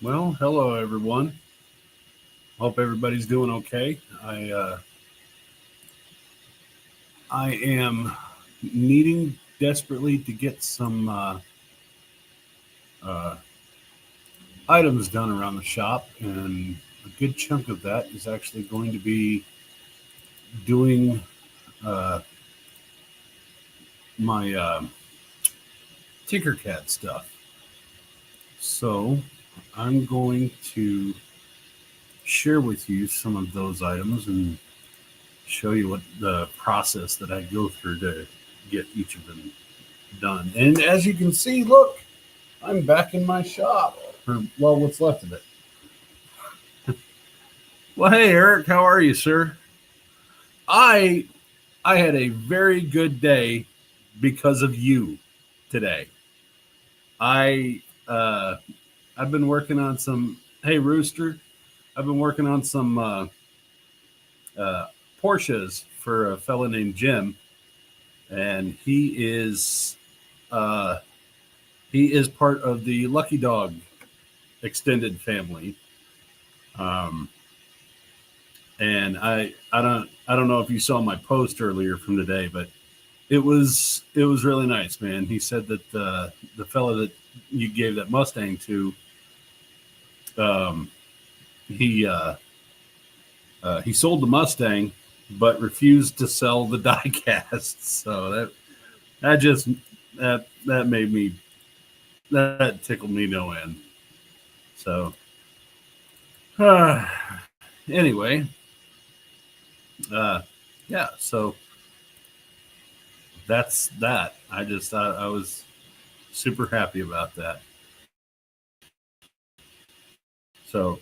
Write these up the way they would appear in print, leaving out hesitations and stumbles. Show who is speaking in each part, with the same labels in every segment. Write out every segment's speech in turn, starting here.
Speaker 1: Well, hello everyone. Hope everybody's doing okay. I am needing desperately to get some uh, items done around the shop, and a good chunk of that is actually going to be doing uh, my Tinkercad stuff. So I'm going to share with you some of those items and show you what the process that I go through to get each of them done. And as you can see, look, I'm back in my shop. Or, well, what's left of it. Well, hey, Eric, how are you, sir? I I had a very good day because of you today. I I've been working on some. Hey, Rooster, I've been working on some uh, Porsches for a fella named Jim, and uh, he is part of the Lucky Dog extended family. Um, and I don't know if you saw my post earlier from today, but it was really nice, man. He said that the fella that you gave that Mustang to, um, he he sold the Mustang, but refused to sell the diecast. So that just that made me that tickled me no end. So anyway, uh, yeah. So that's that. I was super happy about that. So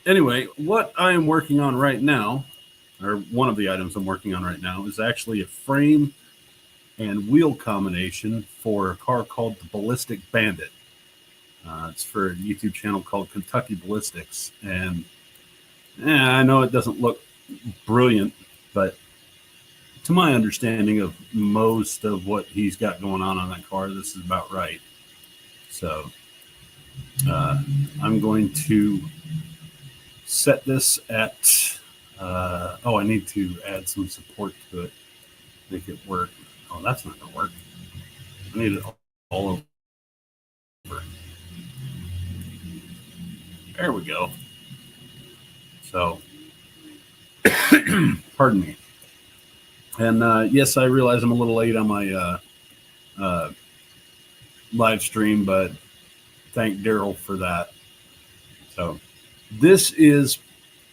Speaker 1: anyway, what I am working on right now, or one of the items I'm working on right now, is actually a frame and wheel combination for a car called the Ballistic Bandit. It's for a YouTube channel called Kentucky Ballistics, and I know it doesn't look brilliant, but to my understanding of most of what he's got going on that car, this is about right. So uh, I'm going to set this at. Oh, I need to add some support to it, make it work. Oh, that's not going to work. I need it all over. There we go. So, pardon me. And yes, I realize I'm a little late on my uh, live stream, but thank Daryl for that. So, this is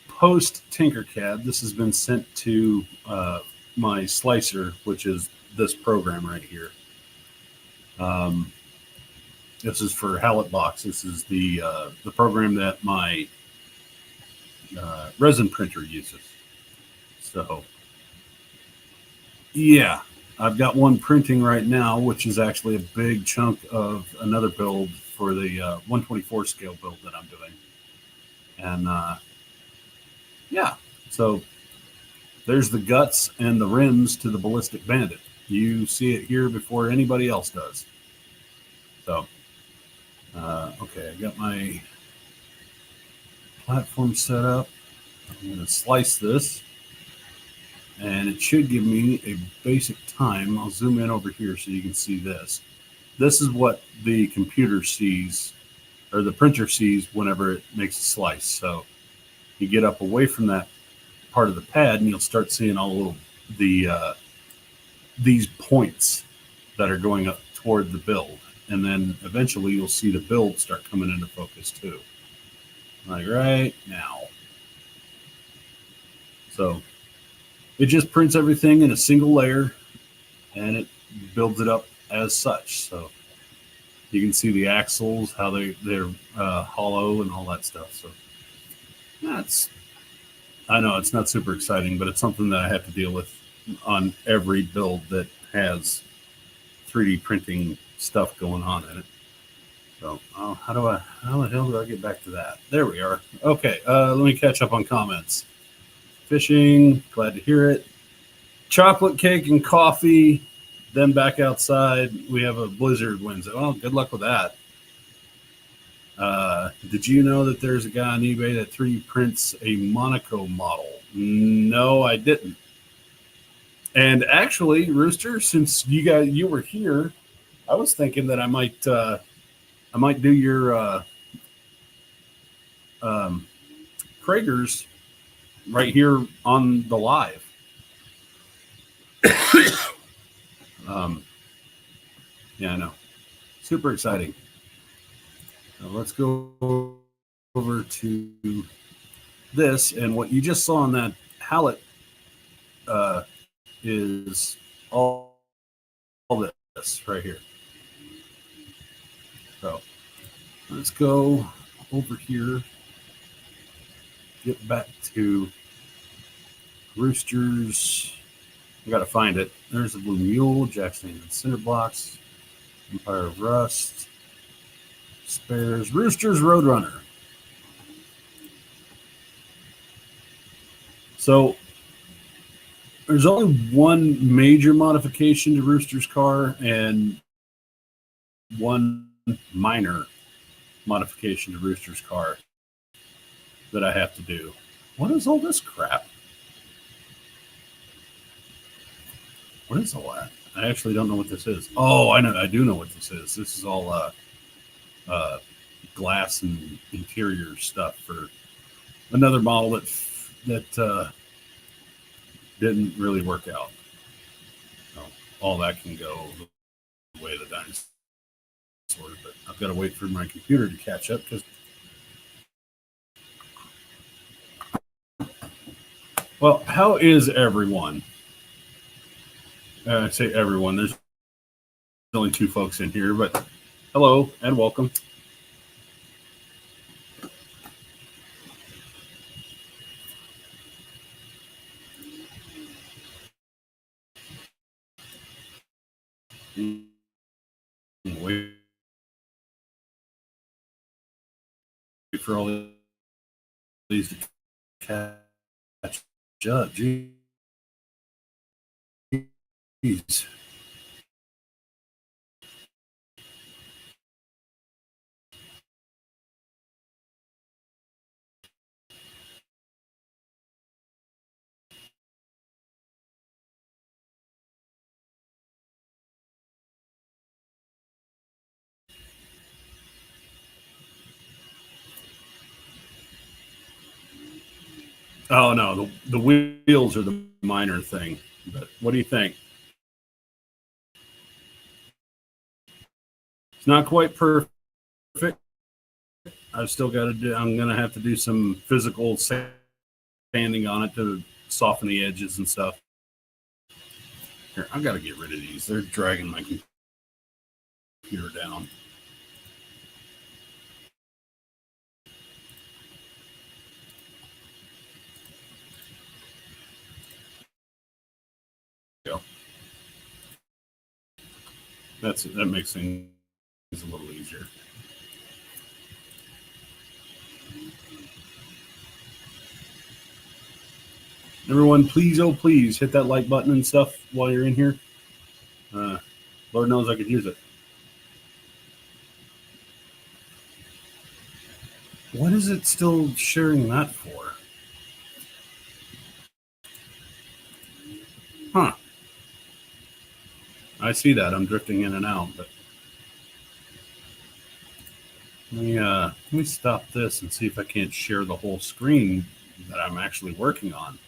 Speaker 1: post Tinkercad. This has been sent to my slicer, which is this program right here. Um, this is for Hallet Box. This is the program that my resin printer uses. So yeah, I've got one printing right now, which is actually a big chunk of another build for the 124 scale build that I'm doing. And yeah, so there's the guts and the rims to the Ballistic Bandit. You see it here before anybody else does. So, okay, I got my platform set up. I'm going to slice this, and it should give me a basic time. I'll zoom in over here so you can see this. This is what the computer sees, or the printer sees whenever it makes a slice. So you get up away from that part of the pad, and you'll start seeing all little these points that are going up toward the build, and then eventually you'll see the build start coming into focus too, like right now. So it just prints everything in a single layer, and it builds it up as such. So you can see the axles, how they're hollow and all that stuff. So that's, I know it's not super exciting, but it's something that I have to deal with on every build that has 3D printing stuff going on in it. So how the hell do I get back to that? There we are. Okay, let me catch up on comments. Fishing, glad to hear it. Chocolate cake and coffee, then back outside. We have a blizzard Wednesday. Well, good luck with that. Did you know that there's a guy on eBay that 3D prints a Monaco model? No, I didn't. And actually, Rooster, since you were here, I was thinking that I might do your um, Kragers right here on the live. um, yeah, I know. Super exciting. Now let's go over to this, and what you just saw on that palette is all this right here. So let's go over here, get back to Roosters. I got to find it. There's the Blue Mule, Jackson and Cinder Blocks, Empire of Rust, Spares, Roosters, Roadrunner. So there's only one major modification to Rooster's car and one minor modification to Rooster's car that I have to do. What is all this crap? What is all that? I actually don't know what this is. Oh, I know. I do know what this is. This is all glass and interior stuff for another model that didn't really work out. So all that can go the way of the dinosaur. But I've got to wait for my computer to catch up because. Well, how is everyone? I say everyone. There's only two folks in here, but hello and welcome. Wait for all these to catch up. Jeez. Oh no, the wheels are the minor thing. But what do you think? It's not quite perfect. I've still got to do. I'm going to have to do some physical sanding on it to soften the edges and stuff. Here, I've got to get rid of these. They're dragging my computer down. Go. That makes things a little easier. Everyone, please, oh please, hit that like button and stuff while you're in here. Lord knows I could use it. What is it still sharing that for? Huh. I see that. I'm drifting in and out, but let me stop this and see if I can't share the whole screen that I'm actually working on.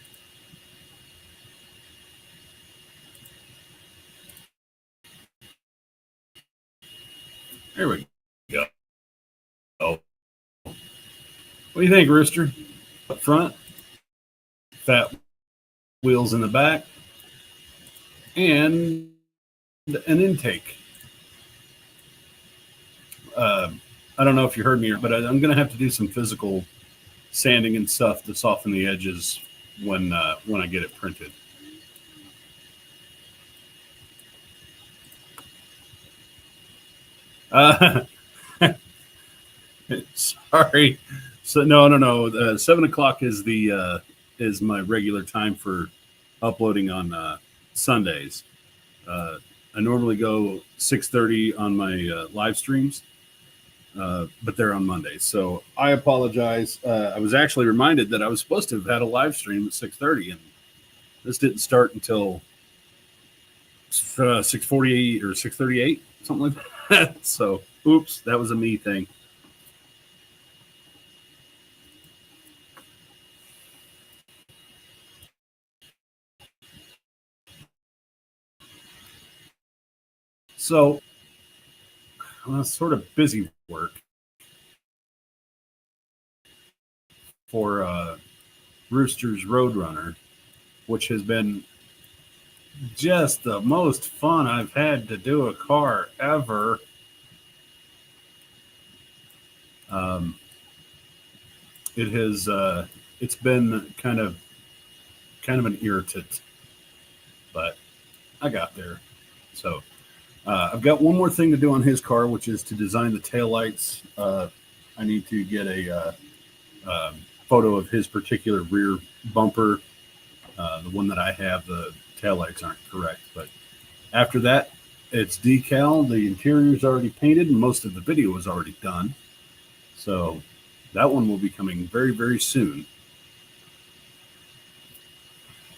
Speaker 1: There we go. Oh. What do you think, Rooster? Up front, fat wheels in the back, and an intake. I don't know if you heard me, but I'm going to have to do some physical sanding and stuff to soften the edges when I get it printed. Sorry. So no. 7 o'clock is is my regular time for uploading on Sundays. I normally go 6:30 on my live streams, but they're on Mondays. So I apologize. I was actually reminded that I was supposed to have had a live stream at 6:30, and this didn't start until 6:48 or 6:38, something like that. So, oops, that was a me thing. So, sort of busy work for Rooster's Roadrunner, which has been just the most fun I've had to do a car ever. Um, it has it's been kind of an irritant, but I got there. So I've got one more thing to do on his car, which is to design the taillights. I need to get a photo of his particular rear bumper. The one that I have, the taillights aren't correct. But after that, it's decal. The interior's already painted, and most of the video is already done. So that one will be coming very, very soon.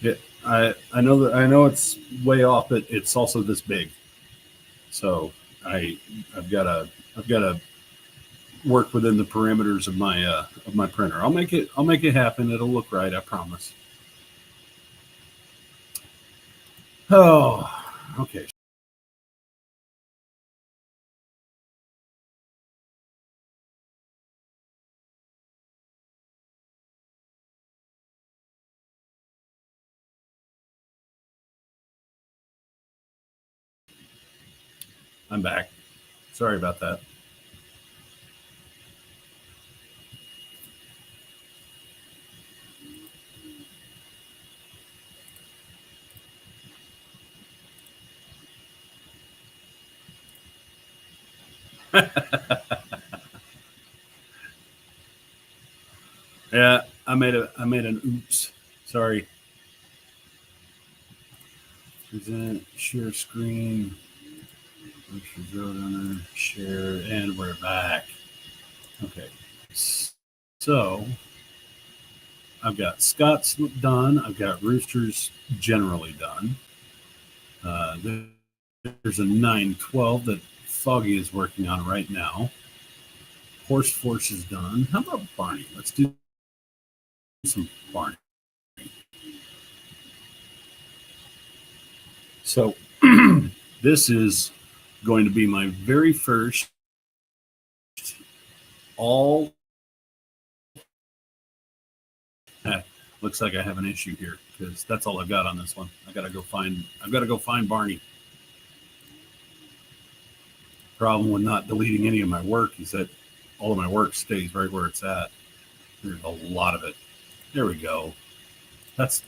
Speaker 1: Yeah, I know it's way off, but it's also this big. So I've got to work within the parameters of my printer. I'll make it happen. It'll look right, I promise. Oh, okay. I'm back. Sorry about that. Yeah, I made an oops. Sorry. Present, share screen, share, and we're back. Okay. So I've got Scott's done. I've got Rooster's generally done. There's a 912 that Foggy is working on right now. Horse Force is done. How about Barney? Let's do some Barney. So this is going to be my very first all. Looks like I have an issue here because that's all I've got on this one. I've got to go find Barney. Problem with not deleting any of my work is that all of my work stays right where it's at. There's a lot of it. There we go. That's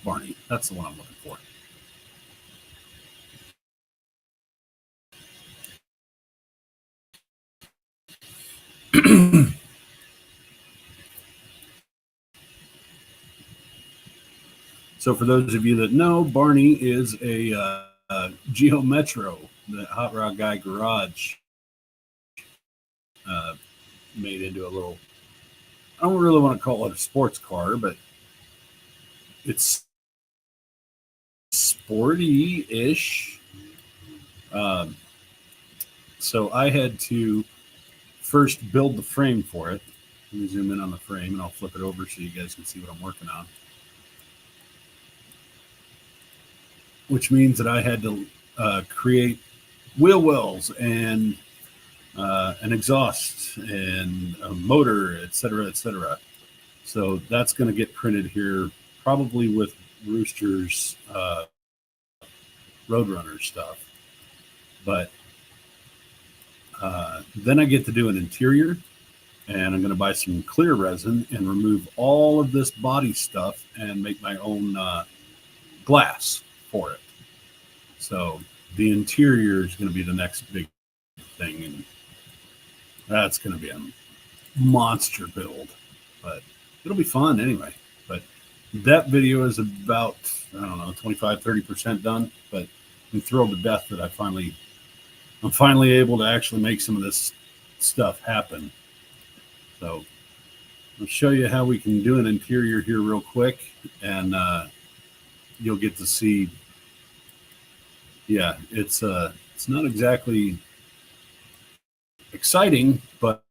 Speaker 1: Barney. That's the one I'm looking for. So for those of you that know, Barney is a Geo Metro that Hot Rod Guy Garage made into a little. I don't really want to call it a sports car, but it's sporty-ish. So I had to first build the frame for it. Let me zoom in on the frame, and I'll flip it over so you guys can see what I'm working on. Which means that I had to create wheel wells and an exhaust and a motor, et cetera, et cetera. So that's going to get printed here, probably with Rooster's Roadrunner stuff. But then I get to do an interior, and I'm going to buy some clear resin and remove all of this body stuff and make my own glass for it. So the interior is going to be the next big thing, and that's going to be a monster build, but it'll be fun anyway. But that video is about, I don't know, 25-30% done, but I'm thrilled to death that I'm finally able to actually make some of this stuff happen. So I'll show you how we can do an interior here real quick, and you'll get to see. Yeah, it's not exactly exciting, but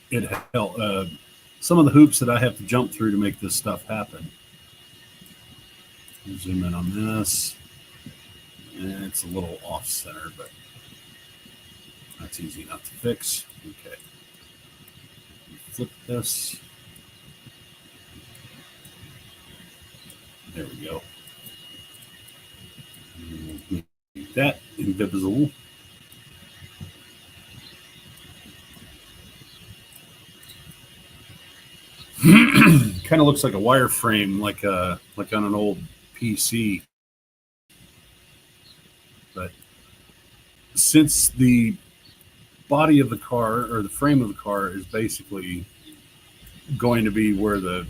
Speaker 1: it helped. Some of the hoops that I have to jump through to make this stuff happen. Zoom in on this. And it's a little off center, but that's easy enough to fix. Okay. Flip this. There we go. Make that invisible. Kind of looks like a wireframe, like on an old PC. But since the body of the car or the frame of the car is basically going to be where the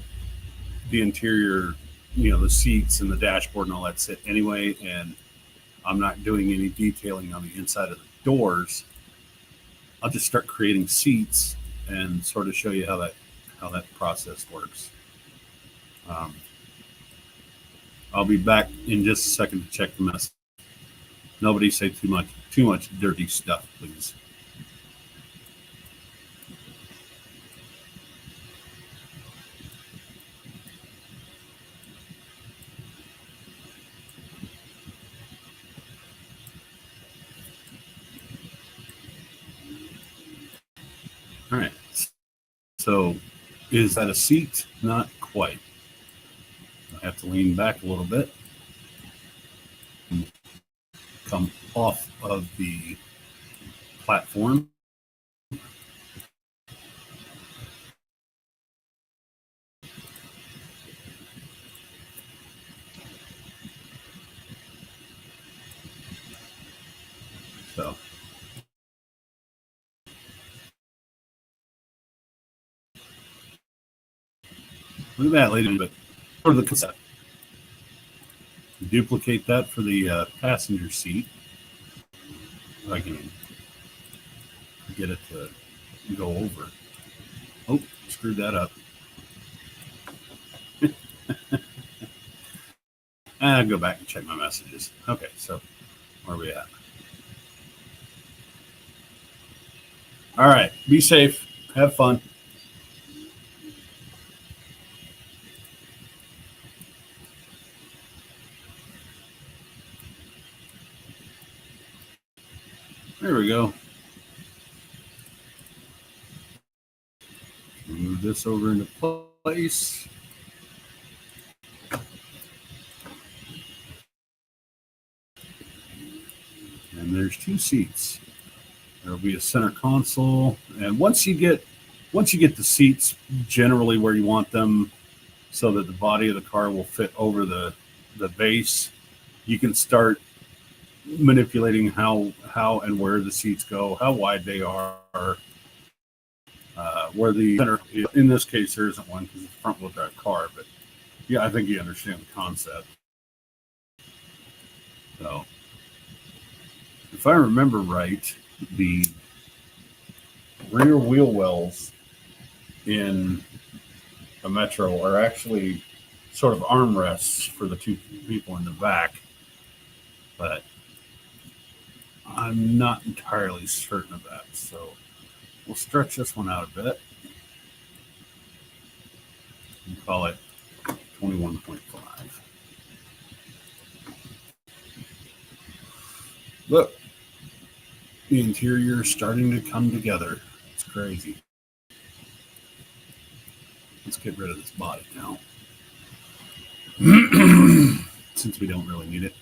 Speaker 1: interior, the seats and the dashboard and all that sit anyway, and I'm not doing any detailing on the inside of the doors, I'll just start creating seats and sort of show you how that process works. I'll be back in just a second to check the mess. Nobody say too much dirty stuff, please. All right. So is that a seat? Not quite. I have to lean back a little bit. Come off of the platform. So look at that, lady, but for the concept. Duplicate that for the passenger seat. I can get it to go over. Oh, screwed that up. I'll go back and check my messages. Okay, so where are we at? All right, be safe. Have fun. There we go. Move this over into place. And there's two seats. There'll be a center console, and once you get the seats generally where you want them, so that the body of the car will fit over the base, you can start manipulating how and where the seats go, how wide they are, where the center. In this case, there isn't one because it's a front-wheel drive car, but yeah, I think you understand the concept. So, if I remember right, the rear wheel wells in a Metro are actually sort of armrests for the two people in the back, but I'm not entirely certain of that. So we'll stretch this one out a bit and call it 21.5. Look, the interior is starting to come together. It's crazy. Let's get rid of this body now, since we don't really need it.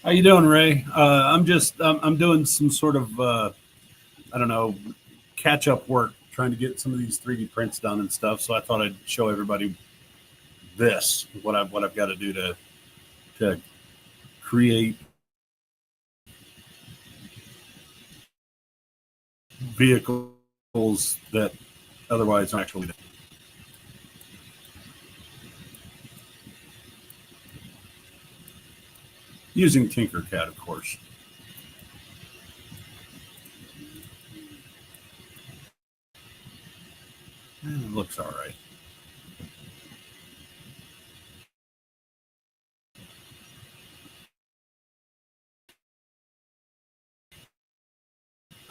Speaker 1: How you doing, Ray? I'm doing some sort of I don't know, catch up work, trying to get some of these 3D prints done and stuff. So I thought I'd show everybody what I've got to do to create vehicles that otherwise aren't actually there. Using Tinkercad, of course. It looks all right.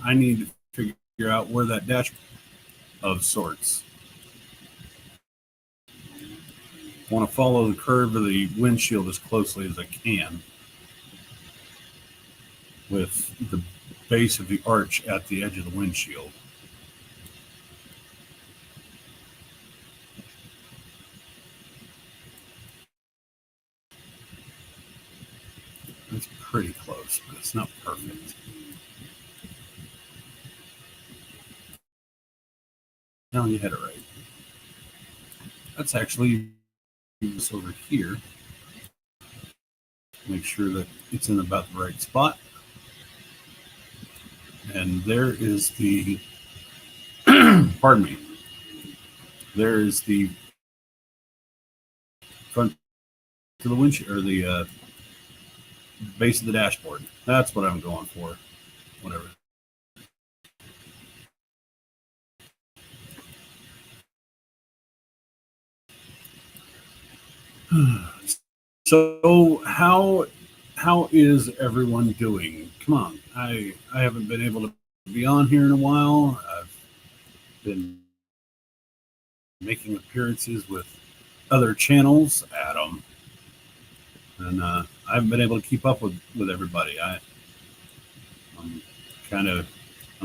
Speaker 1: I need to figure out where that dash of sorts. I want to follow the curve of the windshield as closely as I can with the base of the arch at the edge of the windshield. It's pretty close, but it's not perfect. No, you had it right. That's actually this over here. Make sure that it's in about the right spot. And there is the, pardon me, there is the front to the windshield, or the base of the dashboard. That's what I'm going for. Whatever. So how is everyone doing? Come on, I haven't been able to be on here in a while. I've been making appearances with other channels, Adam, and I haven't been able to keep up with everybody. I'm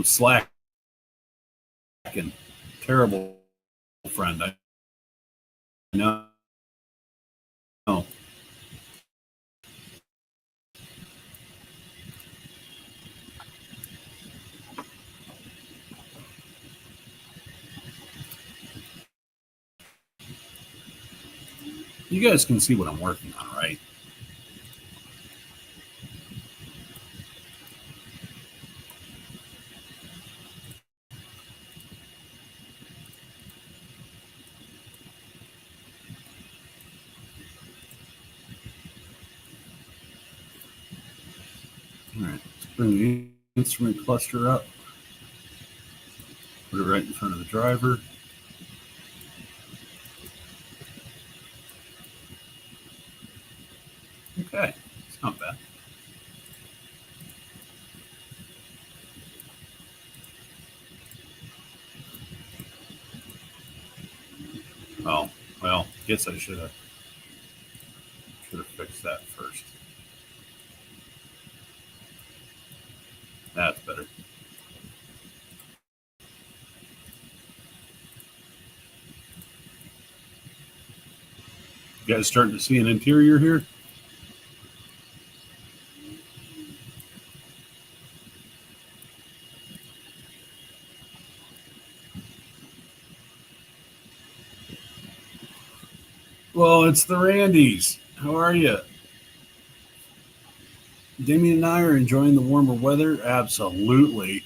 Speaker 1: slacking. Terrible friend. I know. You guys can see what I'm working on, right? All right, let's bring the instrument cluster up. Put it right in front of the driver. Okay, it's not bad. Well, guess I should have fixed that first. That's better. You guys starting to see an interior here? Well, it's the Randys. How are you? Damien and I are enjoying the warmer weather. Absolutely.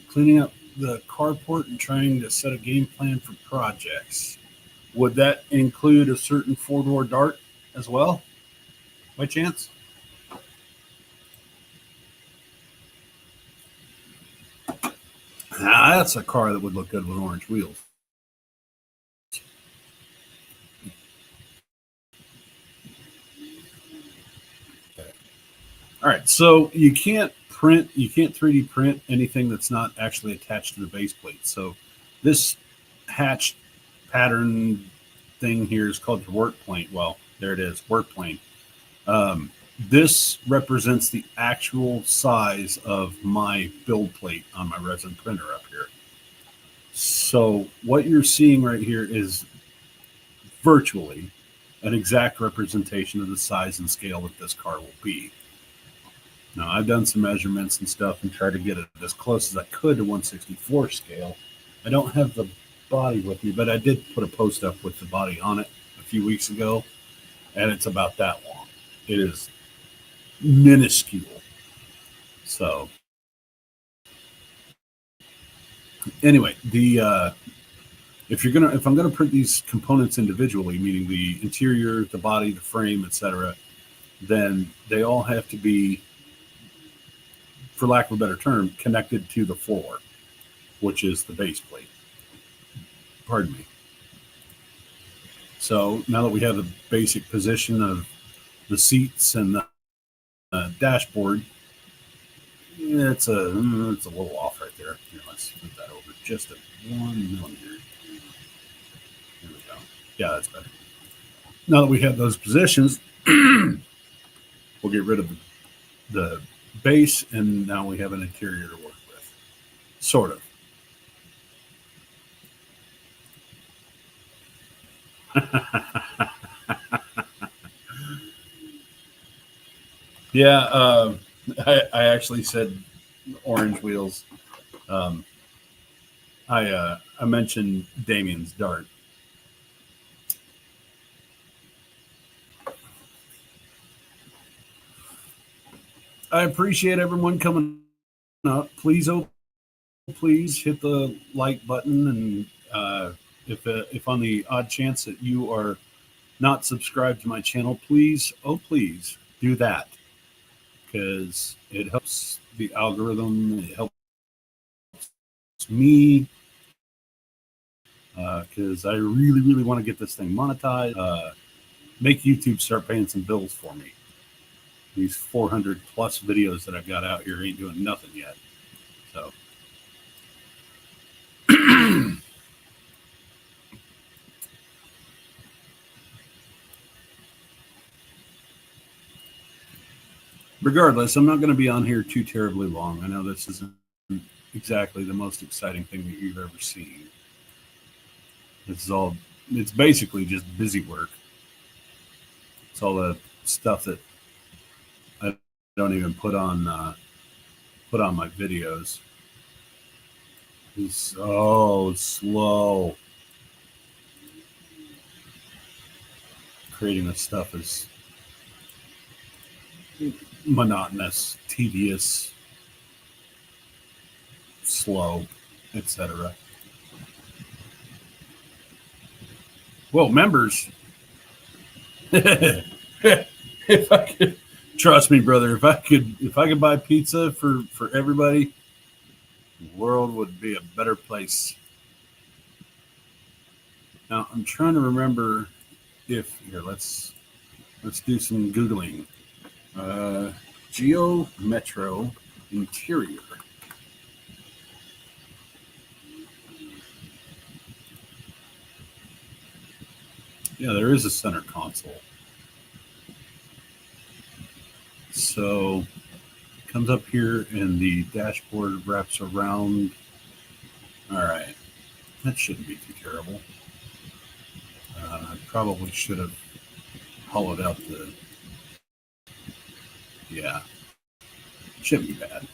Speaker 1: Cleaning up the carport and trying to set a game plan for projects. Would that include a certain four-door Dart as well, by chance? That's a car that would look good with orange wheels. All right, so you can't 3D print anything that's not actually attached to the base plate. So this hatched pattern thing here is called the work plane. Well, there it is, work plane. This represents the actual size of my build plate on my resin printer up here. So what you're seeing right here is virtually an exact representation of the size and scale that this car will be. Now, I've done some measurements and stuff and tried to get it as close as I could to 1/64 scale. I don't have the body with me, but I did put a post up with the body on it a few weeks ago, and it's about that long. It is minuscule. So anyway, if I'm gonna print these components individually, meaning the interior, the body, the frame, etc., then they all have to be, for lack of a better term, connected to the floor, which is the base plate. Pardon me. So now that we have the basic position of the seats and the dashboard, it's a little off right there. Here, let's flip that over just a 1 millimeter. There we go. Yeah, that's better. Now that we have those positions, we'll get rid of the base, and now we have an interior to work with. Sort of. Yeah, I actually said orange wheels. Um, I mentioned Damien's dart. I appreciate everyone coming up. Please, oh, please hit the like button, and if on the odd chance that you are not subscribed to my channel, please, oh please, do that, because it helps the algorithm. It helps me, because I really, really want to get this thing monetized. Make YouTube start paying some bills for me. These 400 plus videos that I've got out here ain't doing nothing yet. So regardless, I'm not going to be on here too terribly long. I know this isn't exactly the most exciting thing that you've ever seen. It's basically just busy work. It's all the stuff that I don't even put on my videos. It's so slow. Creating this stuff is monotonous, tedious, slow, etc. Well, members, if I could, trust me, brother, if I could buy pizza for everybody, the world would be a better place. Now I'm trying to remember if here. Let's do some googling. Geo Metro interior. Yeah, there is a center console. So it comes up here and the dashboard wraps around. All right, that shouldn't be too terrible. I probably should have hollowed out the. Yeah, shouldn't be bad.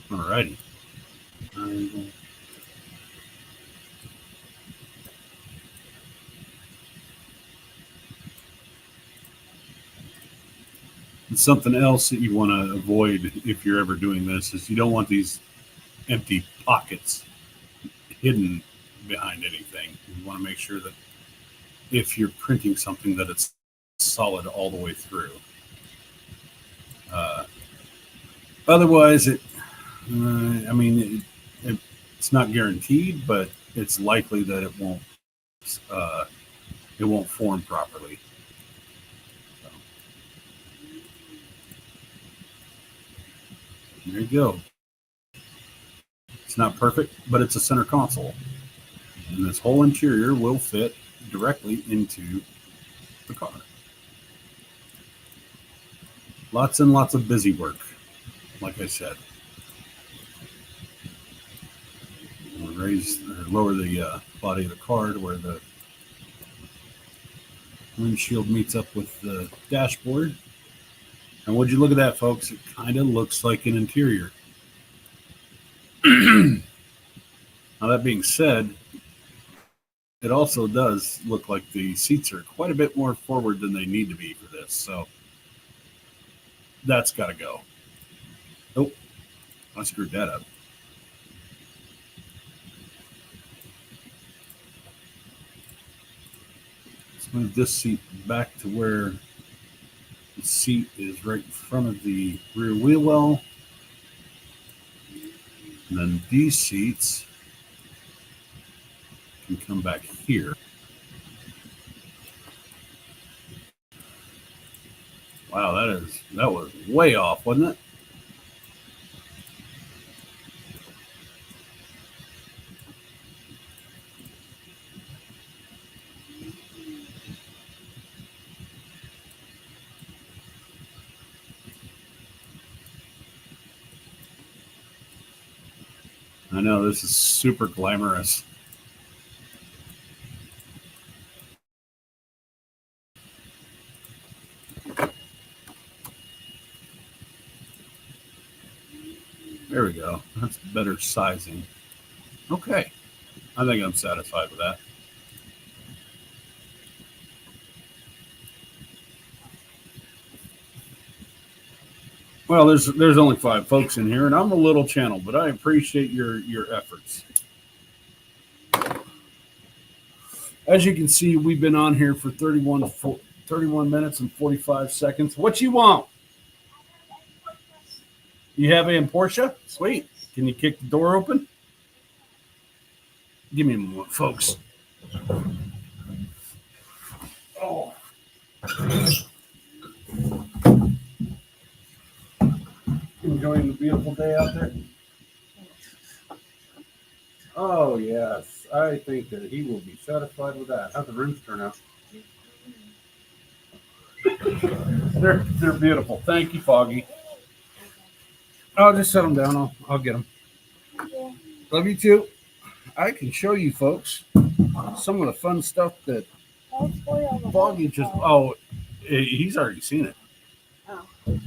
Speaker 1: Alrighty. Something else that you want to avoid if you're ever doing this is you don't want these empty pockets hidden behind anything. You want to make sure that if you're printing something that it's solid all the way through. Otherwise, it's not guaranteed, but it's likely that it won't form properly. So, there you go. It's not perfect, but it's a center console. And this whole interior will fit directly into the car. Lots and lots of busy work, like I said. We'll lower the body of the car to where the windshield meets up with the dashboard. And would you look at that, folks? It kind of looks like an interior. Now, that being said, it also does look like the seats are quite a bit more forward than they need to be for this. So that's got to go. Oh, I screwed that up. Let's move this seat back to where the seat is right in front of the rear wheel well. And then these seats can come back here. Wow, that was way off, wasn't it? I know, this is super glamorous. There we go. That's better sizing. Okay. I think I'm satisfied with that. Well, there's only 5 folks in here, and I'm a little channel, but I appreciate your efforts. As you can see, we've been on here for 31 minutes and 45 seconds. What you want? You have a Porsche? Sweet. Can you kick the door open? Give me a moment, folks. Oh. Enjoying the beautiful day out there? Oh, yes. I think that he will be satisfied with that. How'd the rims turn out? They're beautiful. Thank you, Foggy. I'll just set them down. I'll get them. Yeah. Love you too. I can show you folks some of the fun stuff that Foggy just. Oh, he's already seen it.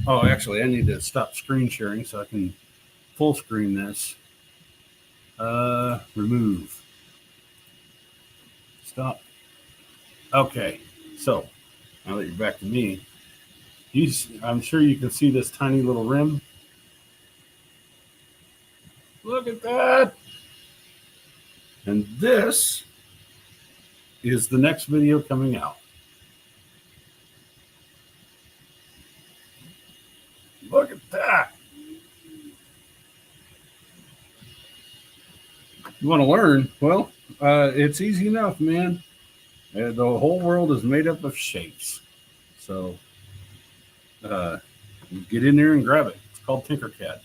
Speaker 1: Oh, actually, I need to stop screen sharing so I can full screen this. Remove. Stop. Okay, so now that you're back to me, I'm sure you can see this tiny little rim. Look at that. And this is the next video coming out. Look at that. You want to learn? Well, it's easy enough, man. The whole world is made up of shapes. So get in there and grab it. It's called Tinkercad.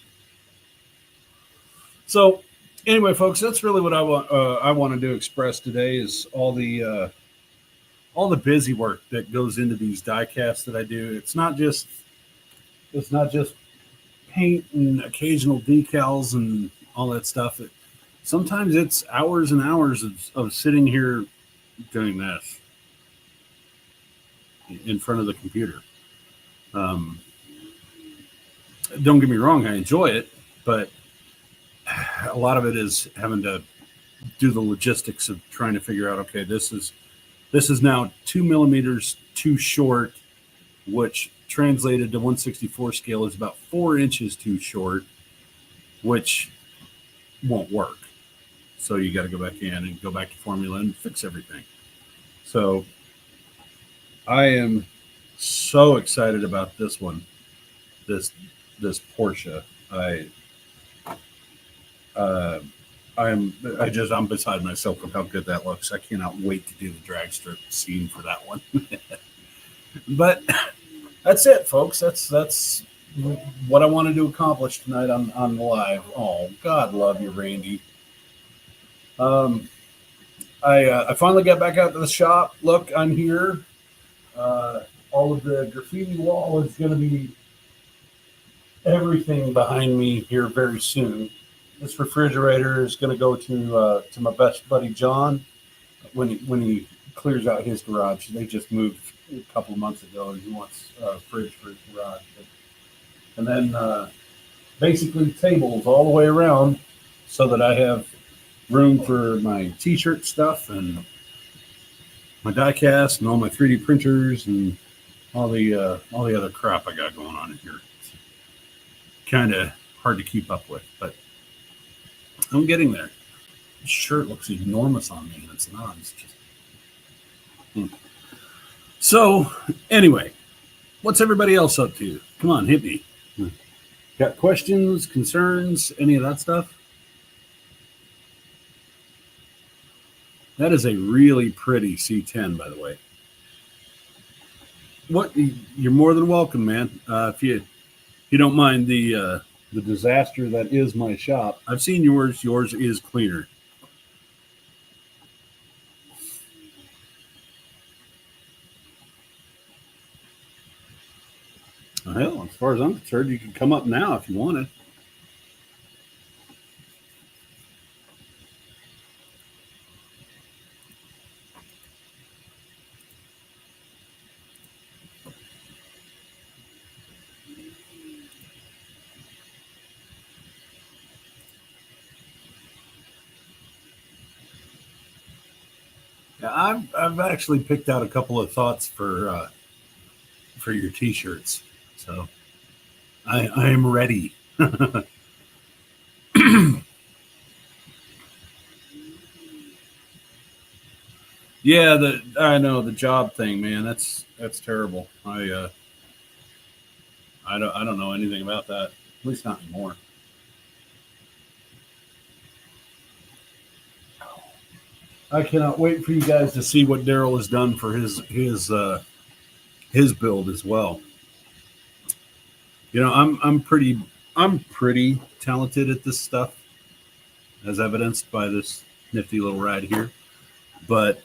Speaker 1: So anyway, folks, that's really what I wanted to express today is all the busy work that goes into these die casts that I do. It's not just paint and occasional decals and all that stuff. Sometimes it's hours and hours of sitting here doing this in front of the computer. Don't get me wrong, I enjoy it, but a lot of it is having to do the logistics of trying to figure out, okay, this is now 2 millimeters too short, which translated to 1/64 scale is about 4 inches too short, which won't work. So you got to go back in and go back to formula and fix everything. So I am so excited about this one, this Porsche. I'm beside myself with how good that looks. I cannot wait to do the drag strip scene for that one. But that's it, folks. That's what I wanted to accomplish tonight on the live. Oh, God love you, Randy. I finally got back out to the shop. Look, I'm here. All of the graffiti wall is going to be everything behind me here very soon. This refrigerator is going to go to my best buddy John when he clears out his garage. They just moved a couple of months ago, and he wants a fridge for his garage. And then basically tables all the way around so that I have room for my t-shirt stuff and my die cast and all my 3D printers and all the other crap I got going on in here. It's kind of hard to keep up with, but I'm getting there. This shirt looks enormous on me, and it's not. It's just. So, anyway, what's everybody else up to? Come on, hit me. Got questions, concerns, any of that stuff? That is a really pretty C10, by the way. What? You're more than welcome, man. If you don't mind the disaster that is my shop, I've seen yours. Yours is cleaner. Hell, as far as I'm concerned, you can come up now if you wanted. Yeah, I've actually picked out a couple of thoughts for your T-shirts, so I am ready. Yeah, I know the job thing, man. That's terrible. I don't know anything about that. At least not anymore. I cannot wait for you guys to see what Daryl has done for his build as well. You know, I'm pretty talented at this stuff, as evidenced by this nifty little ride here. But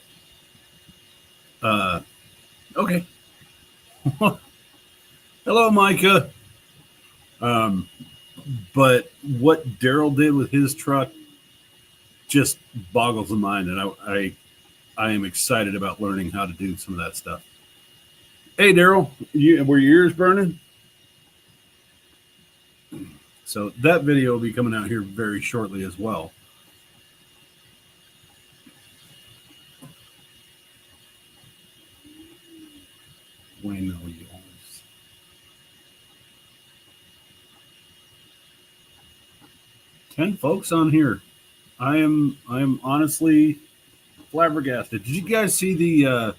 Speaker 1: okay. Hello, Micah. But what Daryl did with his truck just boggles the mind, and I am excited about learning how to do some of that stuff. Hey, Daryl, were your ears burning? So that video will be coming out here very shortly as well. Bueno, yours. 10 folks on here. I am honestly flabbergasted. Did you guys see the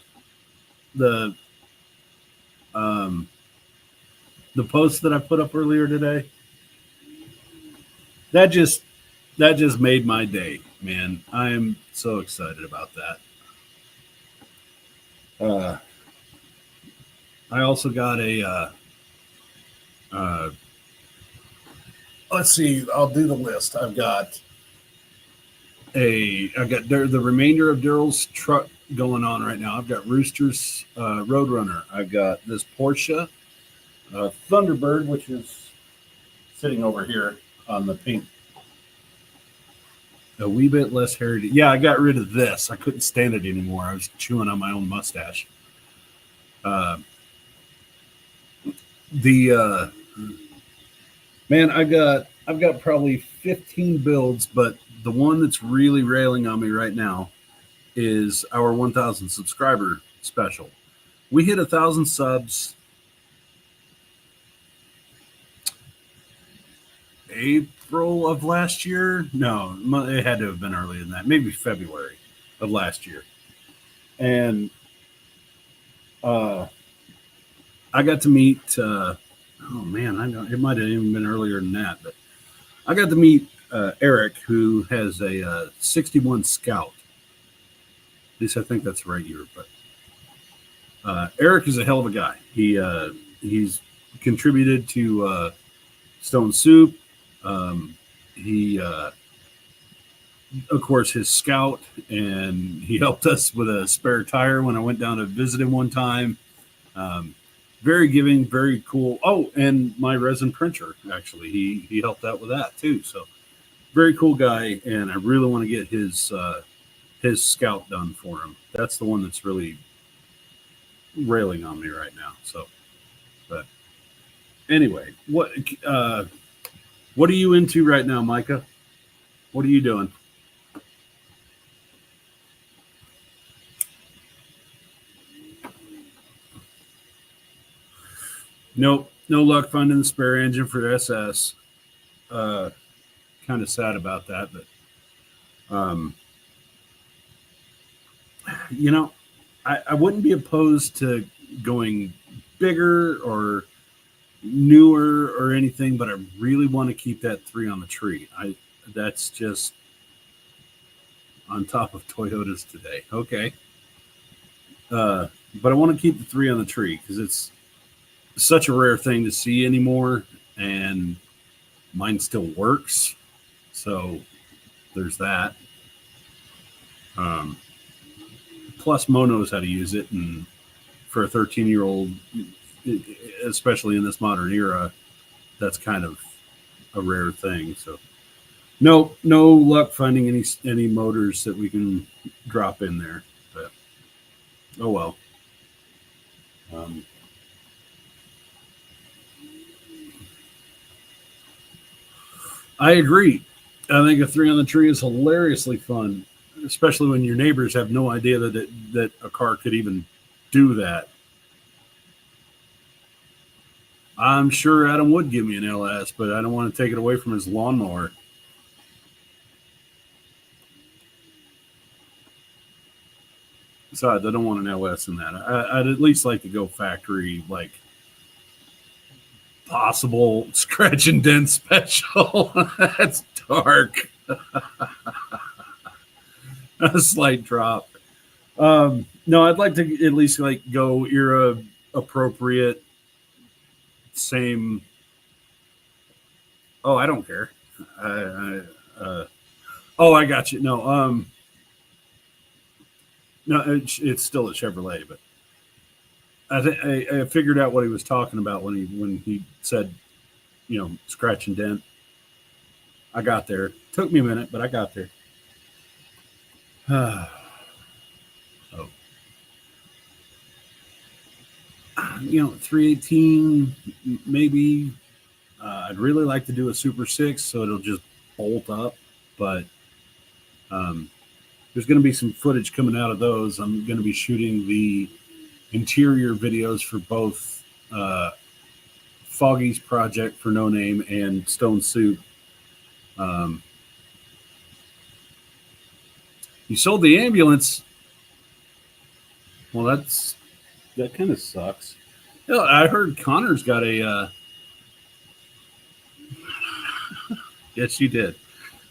Speaker 1: post that I put up earlier today? That just made my day, man. I am so excited about that. I also got a let's see, I'll do the list. I've got the remainder of Daryl's truck going on right now. I've got Rooster's Roadrunner. I've got this Porsche Thunderbird, which is sitting over here on the pink. A wee bit less hairy. Yeah, I got rid of this. I couldn't stand it anymore. I was chewing on my own mustache. Man, I've got probably 15 builds, but the one that's really railing on me right now is our 1,000 subscriber special. We hit 1,000 subs April of last year. No, it had to have been earlier than that. Maybe February of last year. And I got to meet. Oh man, I know it might have even been earlier than that, but I got to meet Eric, who has a 61 Scout. At least I think that's the right year. But Eric is a hell of a guy. He's contributed to Stone Soup. He, of course, his Scout, and he helped us with a spare tire when I went down to visit him one time. Very giving, very cool. Oh, and my resin printer, actually, he helped out with that too. So very cool guy, and I really want to get his his scout done for him. That's the one that's really railing on me right now. So, but anyway, what are you into right now, Micah? What are you doing? Nope, no luck finding the spare engine for the SS. Kind of sad about that, but you know, I wouldn't be opposed to going bigger or newer or anything, but I really want to keep that 3 on the tree. That's just on top of Toyotas today. Okay. But I want to keep the 3 on the tree because it's such a rare thing to see anymore, and mine still works. So there's that. Plus, Mo knows how to use it, and for a 13-year-old, especially in this modern era, that's kind of a rare thing. So no luck finding any motors that we can drop in there. But oh well. I agree. I think a 3 on the tree is hilariously fun, especially when your neighbors have no idea that a car could even do that. I'm sure Adam would give me an LS, but I don't want to take it away from his lawnmower. Besides, I don't want an LS in that. I'd at least like to go factory, like possible scratch and dent special. That's dark. A slight drop. No, I'd like to at least like go era appropriate. Same. Oh, I don't care. Oh, I got you. No, no, it's still a Chevrolet, but I figured out what he was talking about when he said, scratch and dent. I got there. Took me a minute, but I got there. Oh. 318 maybe. I'd really like to do a Super 6 so it'll just bolt up, but there's going to be some footage coming out of those. I'm going to be shooting the interior videos for both Foggy's project for No Name and Stone Soup. You sold the ambulance. Well, that kind of sucks. I heard Connor's got a. Yes, you did.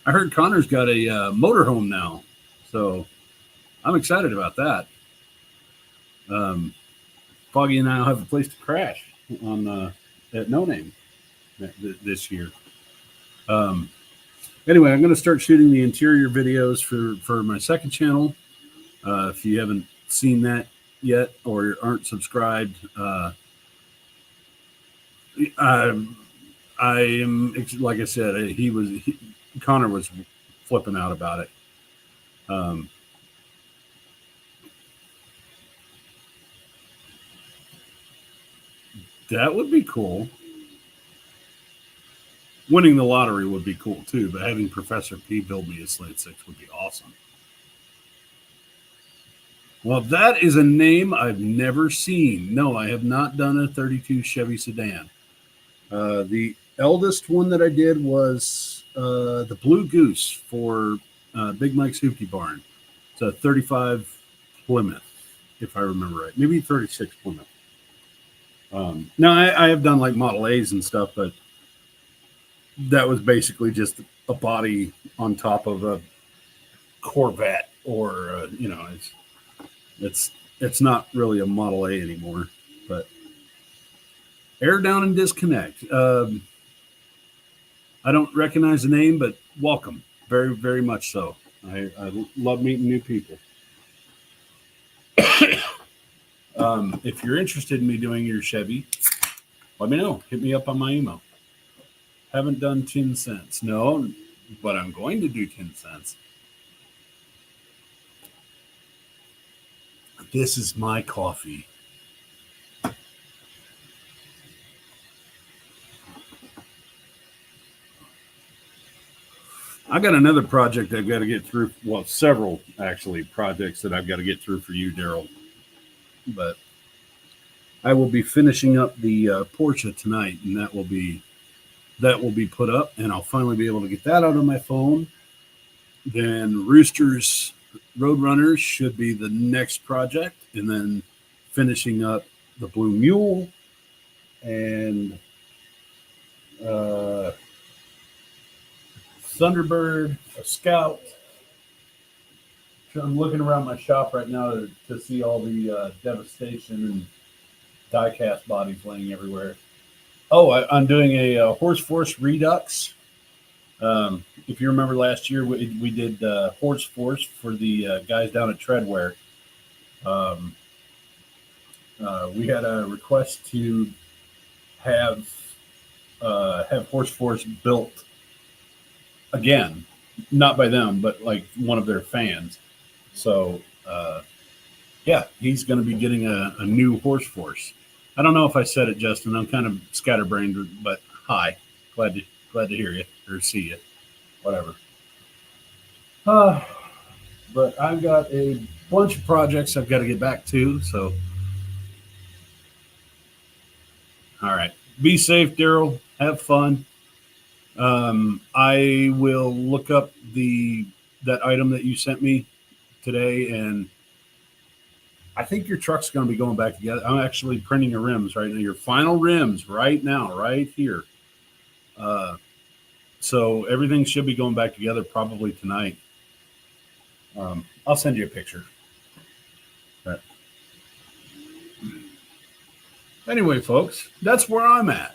Speaker 1: I heard Connor's got a motorhome now, so I'm excited about that. Foggy and I will have a place to crash on at No Name this year. Anyway, I'm going to start shooting the interior videos for my second channel. If you haven't seen that yet or aren't subscribed, I am, like I said, Connor was flipping out about it. That would be cool. Winning the lottery would be cool too, but having Professor P build me a Slate 6 would be awesome. Well, that is a name I've never seen. No, I have not done a 32 Chevy sedan. The eldest one that I did was the Blue Goose for Big Mike's Hoopty Barn. It's a 35 Plymouth, if I remember right. Maybe 36 Plymouth. Now, I have done like Model A's and stuff, but that was basically just a body on top of a Corvette, or it's not really a Model A anymore. But air down and disconnect. I don't recognize the name, but welcome, very very much so. I love meeting new people. If you're interested in me doing your Chevy, let me know. Hit me up on my email. Haven't done 10 cents. No, but I'm going to do 10 cents. This is my coffee. I got another project I've got to get through. Well, several actually projects that I've got to get through for you, Daryl. But I will be finishing up the Porsche tonight, and that will be put up, and I'll finally be able to get that out of my phone. Then Rooster's Roadrunners should be the next project, and then finishing up the Blue Mule and Thunderbird, a Scout. I'm looking around my shop right now to see all the devastation and die-cast bodies laying everywhere. Oh, I'm doing a Horse Force Redux. If you remember last year, we did Horse Force for the guys down at Treadwear. We had a request to have Horse Force built again, not by them, but like one of their fans. So, yeah, he's going to be getting a new Horse Force. I don't know if I said it, Justin. I'm kind of scatterbrained, but hi, glad to hear you or see you, whatever. But I've got a bunch of projects I've got to get back to. So, all right, be safe, Daryl. Have fun. I will look up that item that you sent me today, and I think your truck's going to be going back together. I'm actually printing your rims right now, your final rims right now, right here. So everything should be going back together probably tonight. I'll send you a picture. Right. Anyway, folks, that's where I'm at.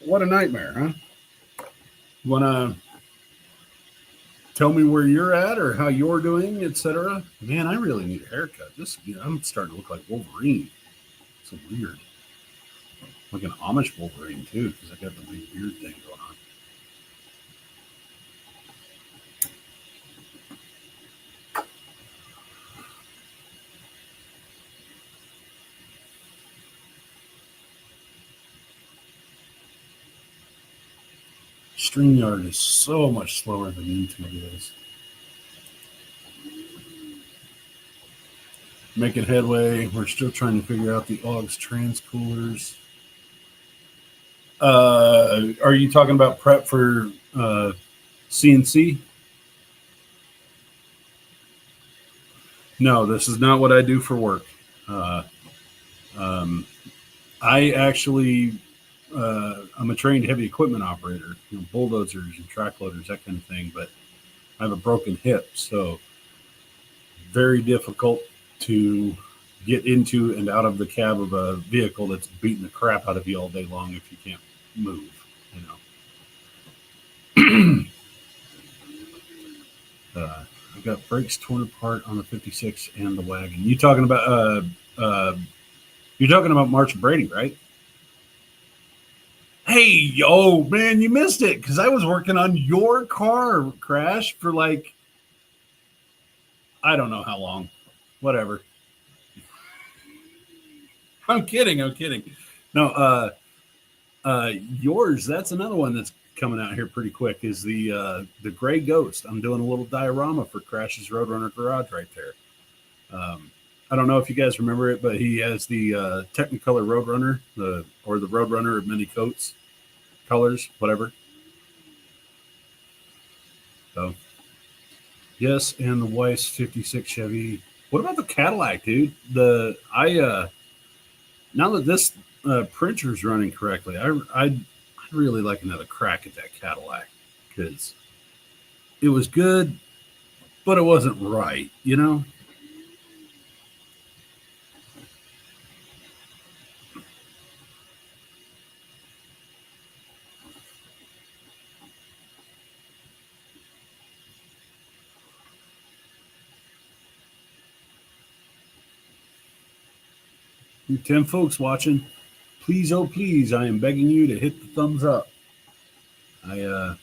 Speaker 1: What a nightmare, huh? You want to tell me where you're at or how you're doing, etc.? Man, I really need a haircut. I'm starting to look like Wolverine. It's weird. Like an Amish Wolverine, too, because I got the big beard thing going on. StreamYard is so much slower than YouTube is. Making headway. We're still trying to figure out the AUX transcoolers. Are you talking about prep for CNC? No, this is not what I do for work. I actually, I'm a trained heavy equipment operator, bulldozers and track loaders, that kind of thing. But I have a broken hip, so very difficult to get into and out of the cab of a vehicle that's beating the crap out of you all day long if you can't move, I've got brakes torn apart on the 56 and the wagon. You're talking about March Brady, right? Hey, yo, man, you missed it because I was working on your car crash for like, I don't know how long. Whatever. I'm kidding. No, yours, that's another one that's coming out here pretty quick, is the Gray Ghost. I'm doing a little diorama for Crash's Roadrunner Garage right there. I don't know if you guys remember it, but he has the Technicolor Roadrunner, or the Roadrunner of many coats, colors, whatever. So, yes, and the Weiss 56 Chevy. What about the Cadillac, dude? Now that this printer's running correctly, I'd really like another crack at that Cadillac because it was good, but it wasn't right, You're 10 folks watching. Please, oh please, I am begging you to hit the thumbs up. I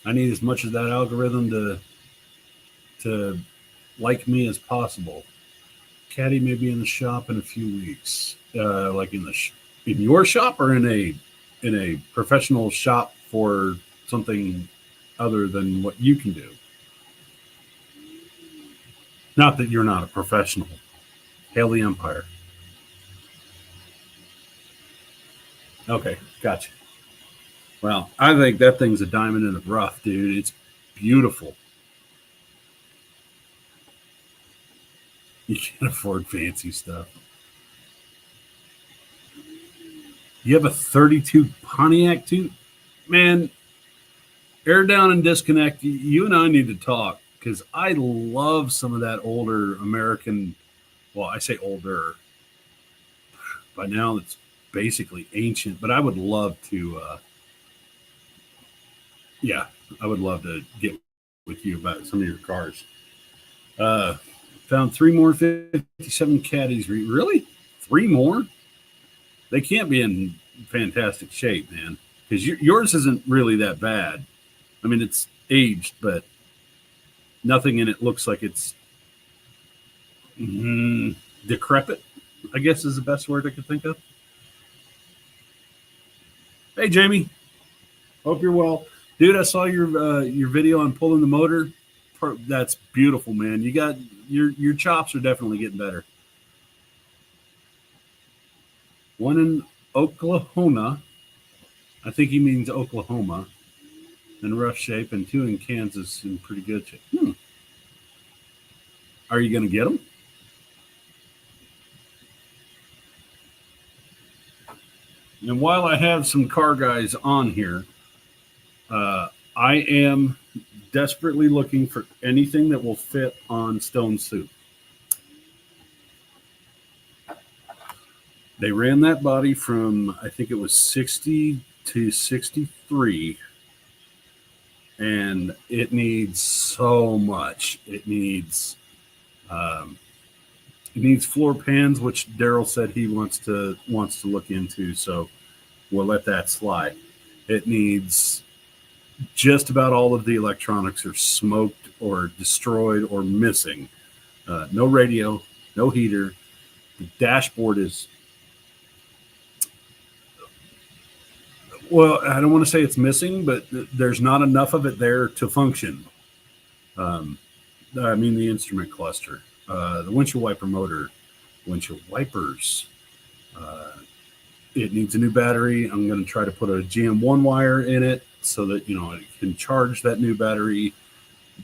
Speaker 1: need as much of that algorithm to like me as possible. Caddy may be in the shop in a few weeks. Like in your shop or in a professional shop for something other than what you can do. Not that you're not a professional. Hail the Empire. Okay, gotcha. Well, I think that thing's a diamond in the rough, dude. It's beautiful. You can't afford fancy stuff. You have a 32 Pontiac too? Man, air down and disconnect. You and I need to talk because I love some of that older American. Well, I say older. By now, it's basically ancient, but I would love to. Yeah, I would love to get with you about some of your cars. Found 3 more 57 caddies. Really? 3 more? They can't be in fantastic shape, man. Because yours isn't really that bad. I mean, it's aged, but nothing in it looks like it's decrepit, I guess is the best word I could think of. Hey, Jamie. Hope you're well. Dude, I saw your video on pulling the motor. That's beautiful, man. You got your chops are definitely getting better. One in Oklahoma. I think he means Oklahoma. In rough shape, and 2 in Kansas in pretty good shape. Are you going to get them? And while I have some car guys on here, I am desperately looking for anything that will fit on Stone Soup. They ran that body from, I think it was 60 to 63. And it needs so much. It needs floor pans, which Daryl said he wants to look into. So we'll let that slide. It needs just about all of the electronics are smoked or destroyed or missing. No radio, no heater. The dashboard is. Well, I don't want to say it's missing, but there's not enough of it there to function. I mean, the instrument cluster, the windshield wiper motor, windshield wipers. It needs a new battery. I'm going to try to put a GM1 wire in it so that, it can charge that new battery.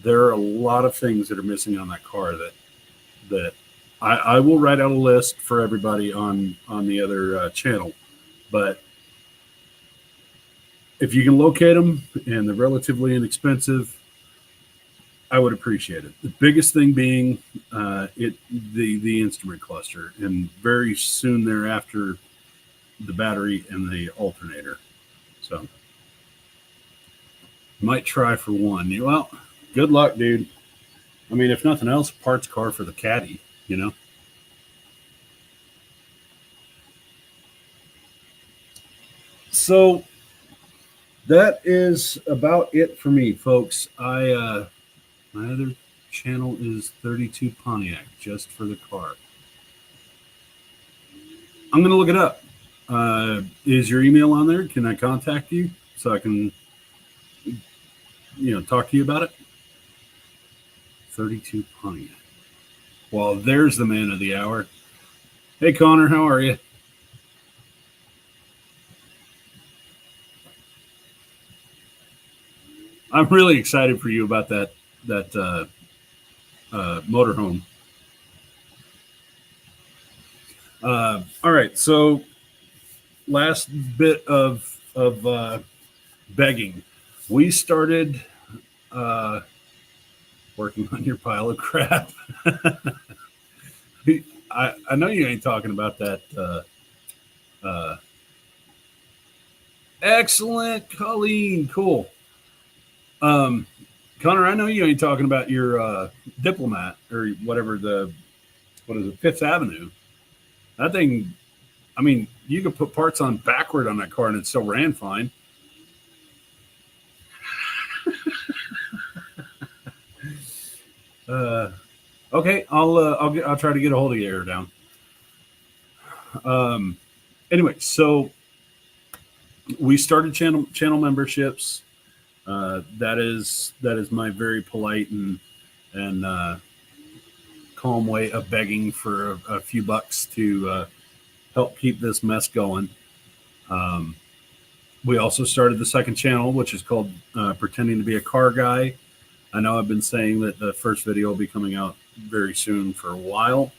Speaker 1: There are a lot of things that are missing on that car that I will write out a list for everybody on the other channel. But if you can locate them and they're relatively inexpensive, I would appreciate it. The biggest thing being the instrument cluster, and very soon thereafter, the battery and the alternator. So, might try for one. Well, good luck, dude. I mean, if nothing else, parts car for the caddy, So that is about it for me, folks. My other channel is 32 Pontiac, just for the car. I'm going to look it up. Is your email on there? Can I contact you so I can, talk to you about it? 32 Pontiac. Well, there's the man of the hour. Hey, Connor, how are you? I'm really excited for you about that motorhome. All right, so last bit of begging. We started working on your pile of crap. I know you ain't talking about that. Excellent, Colleen. Cool. Connor, I know you ain't talking about your Diplomat or whatever what is it, Fifth Avenue. That thing, I mean, you could put parts on backward on that car and it still ran fine. Okay, I'll try to get a hold of you here down. Anyway, so we started channel memberships. That is my very polite and calm way of begging for a few bucks to help keep this mess going. Um, we also started the second channel, which is called Pretending to Be a Car Guy. I know I've been saying that the first video will be coming out very soon for a while.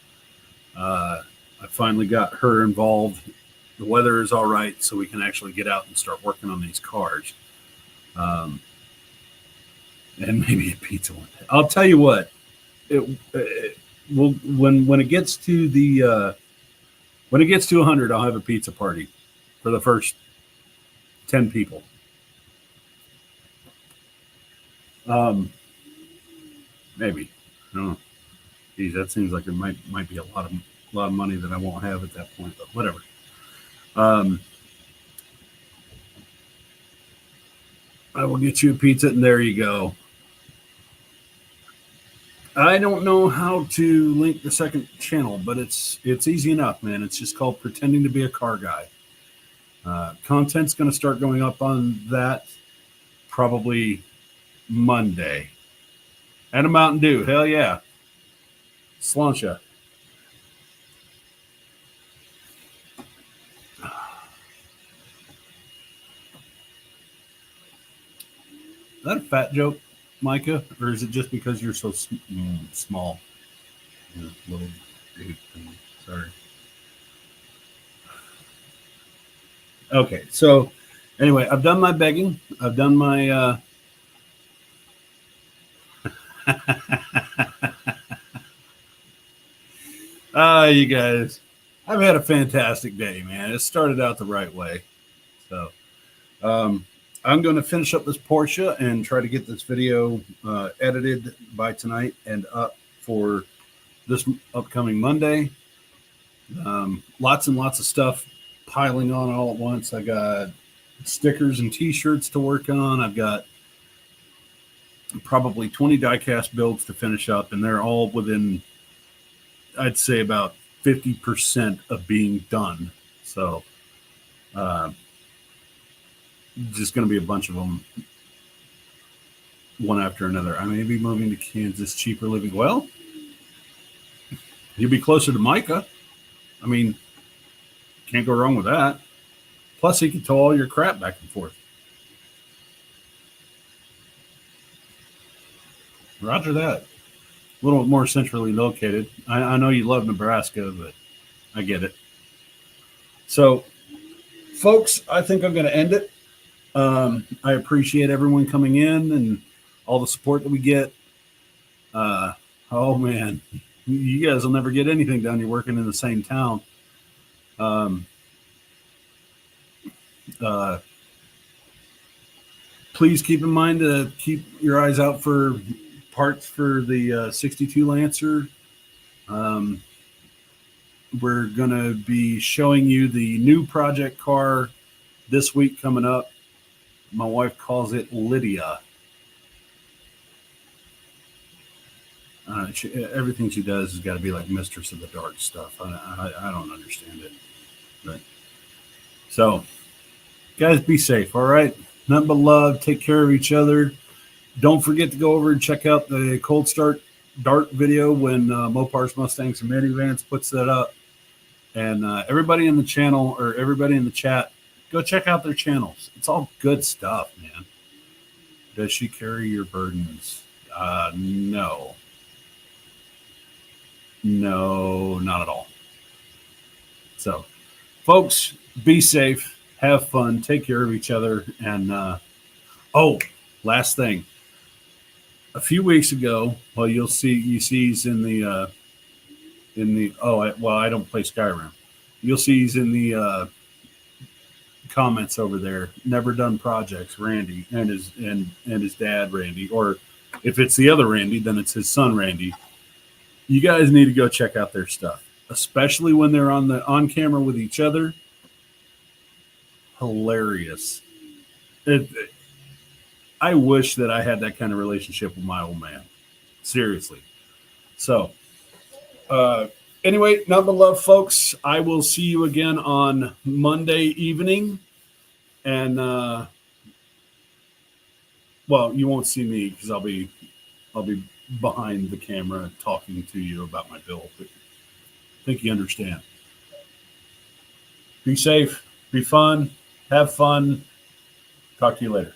Speaker 1: I finally got her involved. The weather is all right, so we can actually get out and start working on these cars. And maybe a pizza one day. I'll tell you what. It will when it gets to the when it gets to 100, I'll have a pizza party for the first 10 people. Maybe. I don't know. Geez, that seems like it might be a lot of money that I won't have at that point, but whatever. I will get you a pizza, and there you go. I don't know how to link the second channel, but it's easy enough, man. It's just called Pretending to Be a Car Guy. Content's going to start going up on that probably Monday. And a Mountain Dew. Hell yeah. Sláinte. Is that a fat joke, Micah? Or is it just because you're so small? Little dude. Sorry. Okay, so anyway, I've done my begging. I've done my you guys, I've had a fantastic day, man. It started out the right way. So I'm going to finish up this Porsche and try to get this video edited by tonight and up for this upcoming Monday. Lots and lots of stuff piling on all at once. I got stickers and t-shirts to work on. I've got probably 20 die-cast builds to finish up, and they're all within, I'd say, about 50% of being done. So just going to be a bunch of them, one after another. I may be moving to Kansas, cheaper living. Well, you'll be closer to Micah. I mean, can't go wrong with that. Plus, he can tow all your crap back and forth. Roger that. A little more centrally located. I know you love Nebraska, but I get it. So, folks, I think I'm going to end it. I appreciate everyone coming in and all the support that we get. Oh, man. You guys will never get anything done. You're working in the same town. Please keep in mind to keep your eyes out for parts for the 62 Lancer. We're going to be showing you the new project car this week coming up. My wife calls it Lydia. Everything she does has got to be like Mistress of the Dark stuff. I don't understand it. But so, guys, be safe, all right? Nothing but love. Take care of each other. Don't forget to go over and check out the Cold Start Dart video when Mopar's Mustangs and Minivans puts that up. And everybody in the channel or everybody in the chat, go check out their channels. It's all good stuff, man. Does she carry your burdens? No. No, not at all. So, folks, be safe. Have fun. Take care of each other. And, last thing. A few weeks ago, well, you see he's in the I don't play Skyrim. You'll see he's in the comments over there. Never done projects, Randy, and his dad, Randy, or if it's the other Randy, then it's his son, Randy. You guys need to go check out their stuff, especially when they're on camera with each other. Hilarious. I wish that I had that kind of relationship with my old man. Seriously. So, Anyway, none but love, folks. I will see you again on Monday evening. And, well, you won't see me because I'll be behind the camera talking to you about my bill. But I think you understand. Be safe, be fun, have fun. Talk to you later.